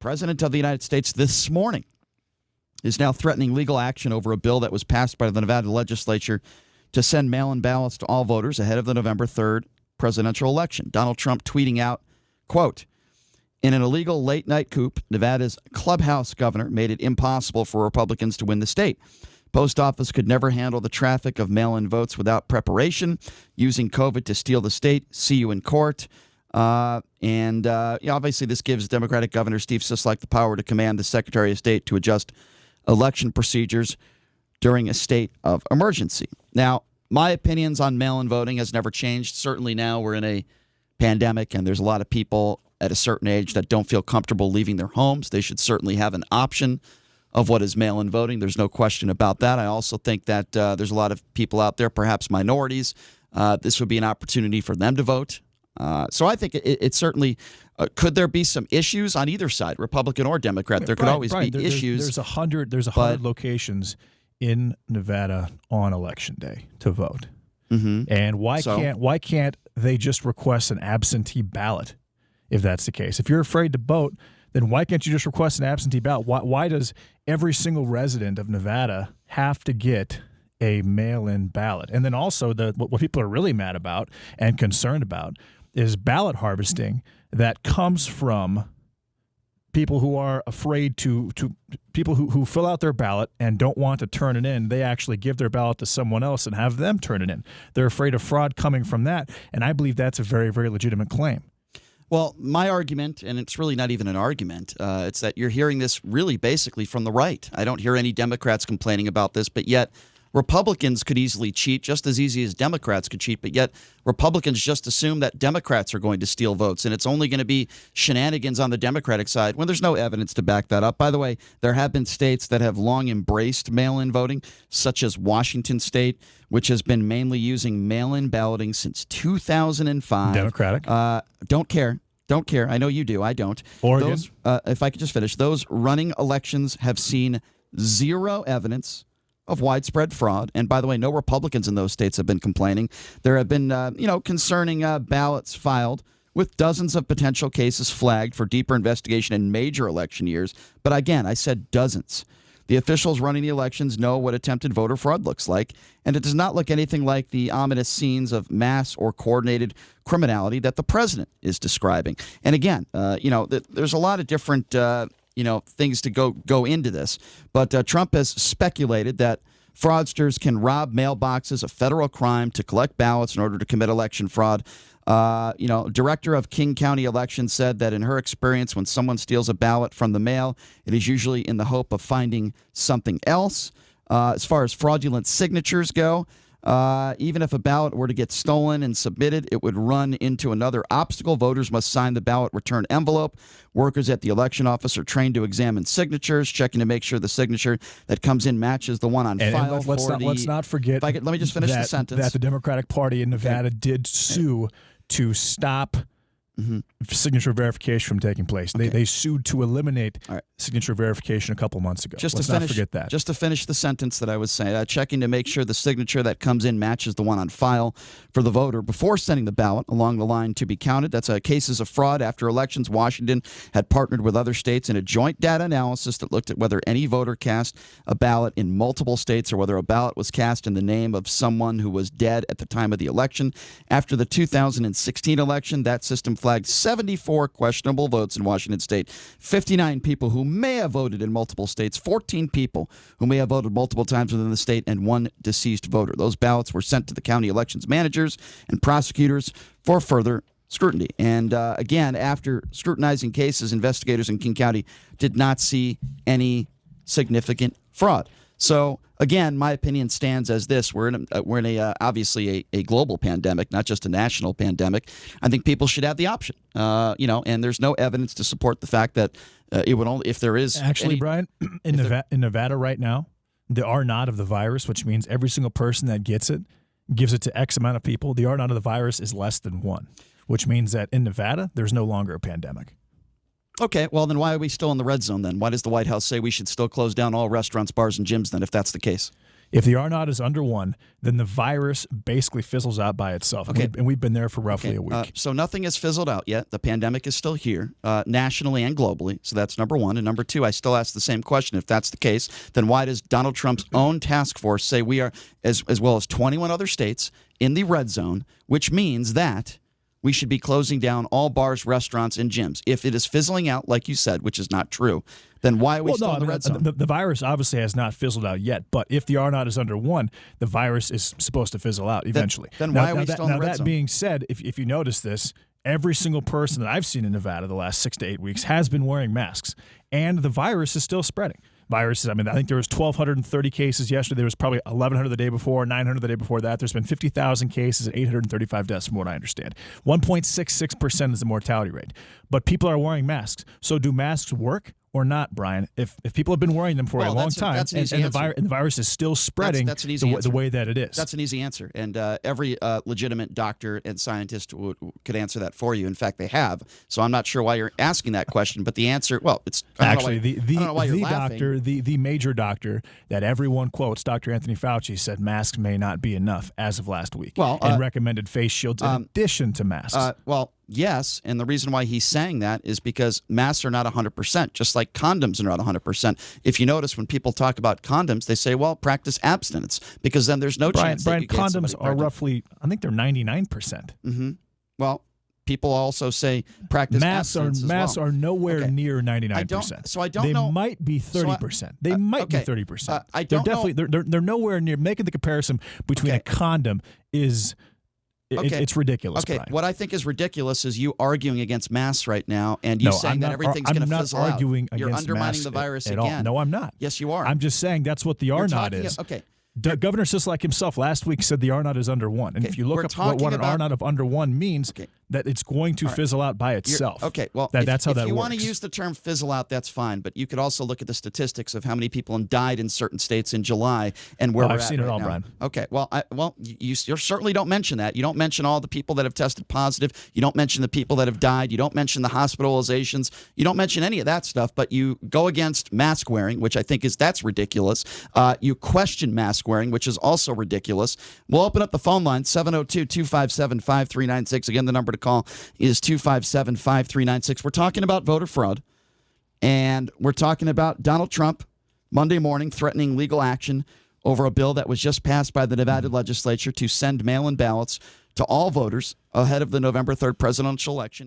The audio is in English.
President of the United States this morning is now threatening legal action over a bill that was passed by the Nevada legislature to send mail-in ballots to all voters ahead of the November 3rd presidential election. Donald Trump tweeting out, quote, "In an illegal late-night coup, Nevada's clubhouse governor made it impossible for Republicans to win the state. Post office could never handle the traffic of mail-in votes without preparation, using COVID to steal the state. See you in court." Obviously, this gives Democratic Governor Steve Sisolak the power to command the Secretary of State to adjust election procedures during a state of emergency. Now, my opinions on mail-in voting has never changed. Certainly now we're in a pandemic and there's a lot of people at a certain age that don't feel comfortable leaving their homes. They should certainly have an option of what is mail-in voting. There's no question about that. I also think that there's a lot of people out there, perhaps minorities. This would be an opportunity for them to vote. So I think it certainly could there be some issues on either side, Republican or Democrat. There could always be issues. There's 100 locations in Nevada on election day to vote. Mm-hmm. And why can't they just request an absentee ballot if that's the case? If you're afraid to vote, then why can't you just request an absentee ballot? Why does every single resident of Nevada have to get a mail-in ballot? And then also what people are really mad about and concerned about is ballot harvesting that comes from people who are afraid to people who fill out their ballot and don't want to turn it in. They actually give their ballot to someone else and have them turn it in. They're afraid of fraud coming from that, and I believe that's a very, very legitimate claim. Well, my argument, and it's really not even an argument, it's that you're hearing this really basically from the right. I don't hear any Democrats complaining about this, but yet Republicans could easily cheat just as easy as Democrats could cheat, but yet Republicans just assume that Democrats are going to steal votes, and it's only going to be shenanigans on the Democratic side when there's no evidence to back that up. By the way, there have been states that have long embraced mail-in voting, such as Washington State, which has been mainly using mail-in balloting since 2005. Democratic. Don't care. Don't care. I know you do. I don't. Oregon. If I could just finish, those running elections have seen zero evidence of widespread fraud. And by the way, no Republicans in those states have been complaining. There have been, concerning ballots filed with dozens of potential cases flagged for deeper investigation in major election years. But again, I said dozens. The officials running the elections know what attempted voter fraud looks like, and it does not look anything like the ominous scenes of mass or coordinated criminality that the president is describing. And again, there's a lot of different things to go into this. But Trump has speculated that fraudsters can rob mailboxes, a federal crime, to collect ballots in order to commit election fraud. Director of King County Elections said that in her experience, when someone steals a ballot from the mail, it is usually in the hope of finding something else. As far as fraudulent signatures go, even if a ballot were to get stolen and submitted, it would run into another obstacle. Voters must sign the ballot return envelope. Workers at the election office are trained to examine signatures, checking to make sure the signature that comes in matches the one on file. Let's not forget. Let me just finish the sentence. That the Democratic Party in Nevada did sue to stop signature verification from taking place. They sued to eliminate signature verification a couple months ago. Let's not forget that. Just to finish the sentence that I was saying, checking to make sure the signature that comes in matches the one on file for the voter before sending the ballot along the line to be counted. That's cases of fraud after elections. Washington had partnered with other states in a joint data analysis that looked at whether any voter cast a ballot in multiple states or whether a ballot was cast in the name of someone who was dead at the time of the election. After the 2016 election, that system flagged 74 questionable votes in Washington state, 59 people who may have voted in multiple states, 14 people who may have voted multiple times within the state, and one deceased voter. Those ballots were sent to the county elections managers and prosecutors for further scrutiny. And again, after scrutinizing cases, investigators in King County did not see any significant fraud. So again, my opinion stands as this: we're in obviously a global pandemic, not just a national pandemic. I think people should have the option, and there's no evidence to support the fact that it would only, if there is actually, Brian, in Nevada right now, the R naught of the virus, which means every single person that gets it gives it to X amount of people. The R naught of the virus is less than 1, which means that in Nevada there's no longer a pandemic. Okay, well, then why are we still in the red zone then? Why does the White House say we should still close down all restaurants, bars, and gyms then, if that's the case? If the R0 is under 1, then the virus basically fizzles out by itself. Okay. And we've been there for roughly a week. So nothing has fizzled out yet. The pandemic is still here, nationally and globally. So that's number one. And number two, I still ask the same question. If that's the case, then why does Donald Trump's own task force say we are, as well as 21 other states, in the red zone, which means that we should be closing down all bars, restaurants, and gyms? If it is fizzling out, like you said, which is not true, then why are we still in the red zone? The virus obviously has not fizzled out yet, but if the R0 is under 1, the virus is supposed to fizzle out eventually. Then why are we still in the red zone? That being said, if you notice this, every single person that I've seen in Nevada the last 6 to 8 weeks has been wearing masks, and the virus is still spreading. Viruses, I mean, I think there was 1,230 cases yesterday. There was probably 1,100 the day before, 900 the day before that. There's been 50,000 cases and 835 deaths from what I understand. 1.66% is the mortality rate. But people are wearing masks. So do masks work or not, Brian? If people have been wearing them for a long time and the virus is still spreading that's an easy the way that it is. That's an easy answer. And every legitimate doctor and scientist could answer that for you. In fact, they have. So I'm not sure why you're asking that question. But the answer, well, it's actually the major doctor that everyone quotes, Dr. Anthony Fauci, said masks may not be enough as of last week, and recommended face shields in addition to masks. Yes, and the reason why he's saying that is because masks are not 100%, just like condoms are not 100%. If you notice, when people talk about condoms, they say, well, practice abstinence, because then there's no chance that you get condoms are roughly, I think they're 99%. Mm-hmm. Well, people also say practice abstinence masks are nowhere near 99%. I don't know. They might be 30%. They might be 30%. They're nowhere near. Making the comparison between a condom is... It's ridiculous. Okay, Brian. what I think is ridiculous is you arguing against masks right now, and you saying that everything's going to fizzle out. You're undermining the virus again. No, I'm not. Yes, you are. I'm just saying that's what the R0 is. Okay. Governor Sisolak himself last week said the R0 is under 1. And if you look up what an R0 of under 1 means, that it's going to fizzle out by itself. That's how that works. If you want to use the term fizzle out, that's fine. But you could also look at the statistics of how many people died in certain states in July and where we're at. I've seen it all, Brian. Okay. Well, you certainly don't mention that. You don't mention all the people that have tested positive. You don't mention the people that have died. You don't mention the hospitalizations. You don't mention any of that stuff. But you go against mask wearing, which I think that's ridiculous. You question mask wearing, which is also ridiculous. We'll open up the phone line, 702-257-5396. Again, the number to call is 257-5396. We're talking about voter fraud, and we're talking about Donald Trump Monday morning threatening legal action over a bill that was just passed by the Nevada legislature to send mail-in ballots to all voters ahead of the November 3rd presidential election.